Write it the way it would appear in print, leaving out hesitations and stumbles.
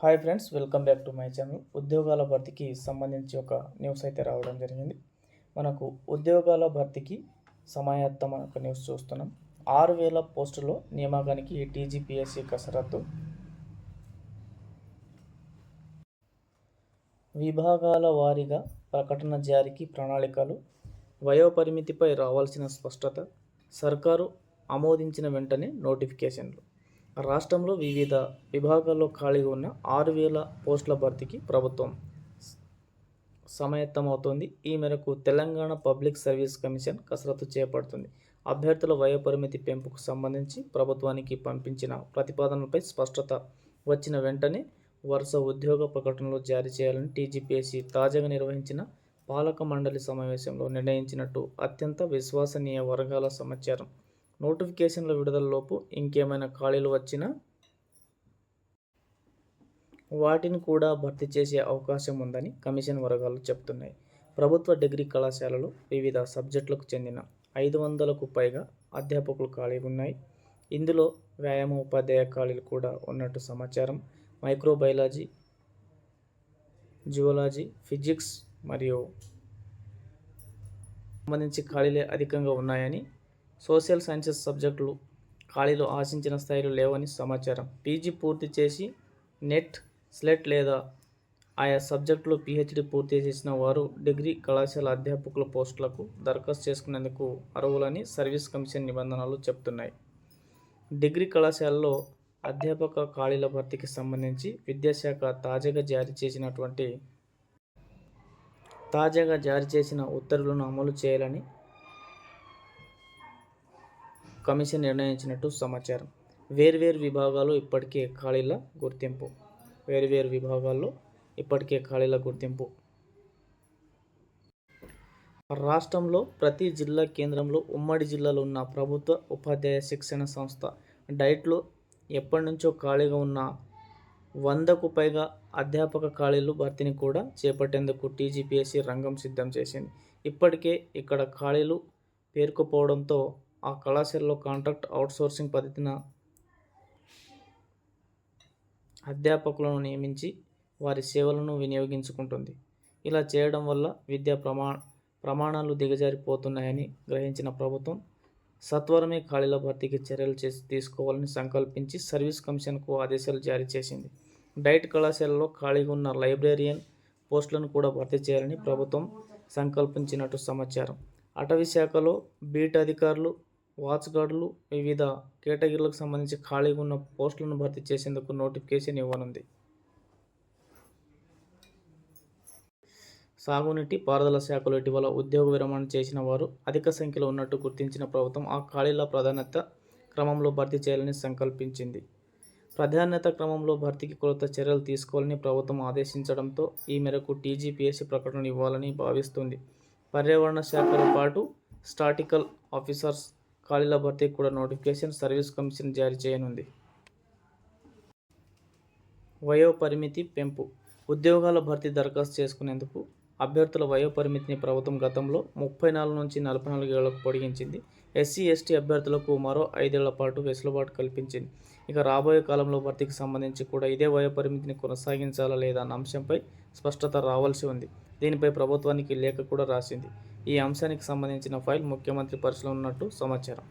Hi friends, welcome back to my channel. ఉద్యోగాల భర్తీకి సంబంధించి ఒక న్యూస్ అయితే రావడం జరిగింది. మనకు ఉద్యోగాల భర్తీకి సమాయత్తం ఒక న్యూస్ చూస్తున్నాం. 6,000 పోస్టుల్లో నియామకానికి టీజీపీఎస్సీ కసరత్తు. విభాగాల వారీగా ప్రకటన జారీకి ప్రణాళికలు. వయోపరిమితిపై రావాల్సిన స్పష్టత. సర్కారు ఆమోదించిన వెంటనే నోటిఫికేషన్లు. రాష్ట్రంలో వివిధ విభాగాల్లో ఖాళీగా ఉన్న 6,000 పోస్టుల భర్తీకి ప్రభుత్వం సమాయత్తమవుతోంది. ఈ మేరకు తెలంగాణ పబ్లిక్ సర్వీస్ కమిషన్ కసరత్తు చేపడుతుంది. అభ్యర్థుల వయోపరిమితి పెంపుకు సంబంధించి ప్రభుత్వానికి పంపించిన ప్రతిపాదనలపై స్పష్టత వచ్చిన వెంటనే వరుస ఉద్యోగ ప్రకటనలు జారీ చేయాలని టీజీపీఎస్సీ తాజాగా నిర్వహించిన పాలక మండలి సమావేశంలో నిర్ణయించినట్టు అత్యంత విశ్వసనీయ వర్గాల సమాచారం. నోటిఫికేషన్ల విడుదలలోపు ఇంకేమైనా ఖాళీలు వచ్చినా వాటిని కూడా భర్తీ చేసే అవకాశం ఉందని కమిషన్ వర్గాలు చెబుతున్నాయి. ప్రభుత్వ డిగ్రీ కళాశాలలో వివిధ సబ్జెక్టులకు చెందిన 500కు పైగా అధ్యాపకులు ఖాళీగా ఉన్నాయి. ఇందులో వ్యాయామ ఉపాధ్యాయ ఖాళీలు కూడా ఉన్నట్టు సమాచారం. మైక్రోబయాలజీ, జువాలజీ, ఫిజిక్స్ మరియు సంబంధించి ఖాళీలే అధికంగా ఉన్నాయని, సోషల్ సైన్సెస్ సబ్జెక్టులు ఖాళీలు ఆశించిన స్థాయిలో లేవని సమాచారం. పీజీ పూర్తి చేసి నెట్, స్లెట్ లేదా ఆయా సబ్జెక్టులో పీహెచ్డీ పూర్తి చేసిన వారు డిగ్రీ కళాశాల అధ్యాపకుల పోస్టులకు దరఖాస్తు చేసుకునేందుకు అర్హులని సర్వీస్ కమిషన్ నిబంధనలు చెబుతున్నాయి. డిగ్రీ కళాశాలలో అధ్యాపక ఖాళీల భర్తీకి సంబంధించి విద్యాశాఖ తాజాగా జారీ చేసిన ఉత్తర్వులను అమలు చేయాలని కమిషన్ నిర్ణయించినట్టు సమాచారం. వేర్వేరు విభాగాల్లో ఇప్పటికే ఖాళీల గుర్తింపు. రాష్ట్రంలో ప్రతి జిల్లా కేంద్రంలో ఉమ్మడి జిల్లాలో ఉన్న ప్రభుత్వ ఉపాధ్యాయ శిక్షణ సంస్థ డైట్లో ఎప్పటి నుంచో ఖాళీగా ఉన్న 100కు పైగా అధ్యాపక ఖాళీలు భర్తీని కూడా చేపట్టేందుకు టీజీపీఎస్సీ రంగం సిద్ధం చేసింది. ఇప్పటికే ఇక్కడ ఖాళీలు పేరుకుపోవడంతో ఆ కళాశాలలో కాంట్రాక్ట్ అవుట్సోర్సింగ్ పద్ధతిన అధ్యాపకులను నియమించి వారి సేవలను వినియోగించుకుంటుంది. ఇలా చేయడం వల్ల విద్యా ప్రమాణాలు దిగజారిపోతున్నాయని గ్రహించిన ప్రభుత్వం సత్వరమే ఖాళీల భర్తీకి చర్యలు తీసుకోవాలని సంకల్పించి సర్వీస్ కమిషన్కు ఆదేశాలు జారీ చేసింది. డైట్ కళాశాలలో ఖాళీగా ఉన్న లైబ్రేరియన్ పోస్టులను కూడా భర్తీ చేయాలని ప్రభుత్వం సంకల్పించినట్టు సమాచారం. అటవీ శాఖలో బీట్ అధికారులు, వాచ్ గార్డులు, వివిధ కేటగిరీలకు సంబంధించి ఖాళీగా ఉన్న పోస్టులను భర్తీ చేసేందుకు నోటిఫికేషన్ ఇవ్వనుంది. సాగునీటి పారుదల శాఖలో ఇటీవల ఉద్యోగ విరమణ చేసిన వారు అధిక సంఖ్యలో ఉన్నట్టు గుర్తించిన ప్రభుత్వం ఆ ఖాళీల ప్రాధాన్యత క్రమంలో భర్తీ చేయాలని సంకల్పించింది. ప్రాధాన్యత క్రమంలో భర్తీకి కొత్త చర్యలు తీసుకోవాలని ప్రభుత్వం ఆదేశించడంతో ఈ మేరకు టీజీపీఎస్సీ ప్రకటన ఇవ్వాలని భావిస్తుంది. పర్యావరణ శాఖతో పాటు స్టాటికల్ ఆఫీసర్స్ ఖాళీల భర్తీకి కూడా నోటిఫికేషన్ సర్వీస్ కమిషన్ జారీ చేయనుంది. వయోపరిమితి పెంపు. ఉద్యోగాల భర్తీ దరఖాస్తు చేసుకునేందుకు అభ్యర్థుల వయోపరిమితిని ప్రభుత్వం గతంలో 34 నుంచి 44 ఏళ్లకు పొడిగించింది. ఎస్సీ, ఎస్టీ అభ్యర్థులకు మరో 5 ఏళ్ల పాటు వెసులుబాటు కల్పించింది. ఇక రాబోయే కాలంలో భర్తీకి సంబంధించి కూడా ఇదే వయోపరిమితిని కొనసాగించాలా లేదా అన్న అంశంపై స్పష్టత రావాల్సి ఉంది. దీనిపై ప్రభుత్వానికి లేఖ కూడా రాసింది. ఈ అంశానికి సంబంధించిన ఫైల్ ముఖ్యమంత్రి పరిశీలనలో ఉన్నట్టు సమాచారం.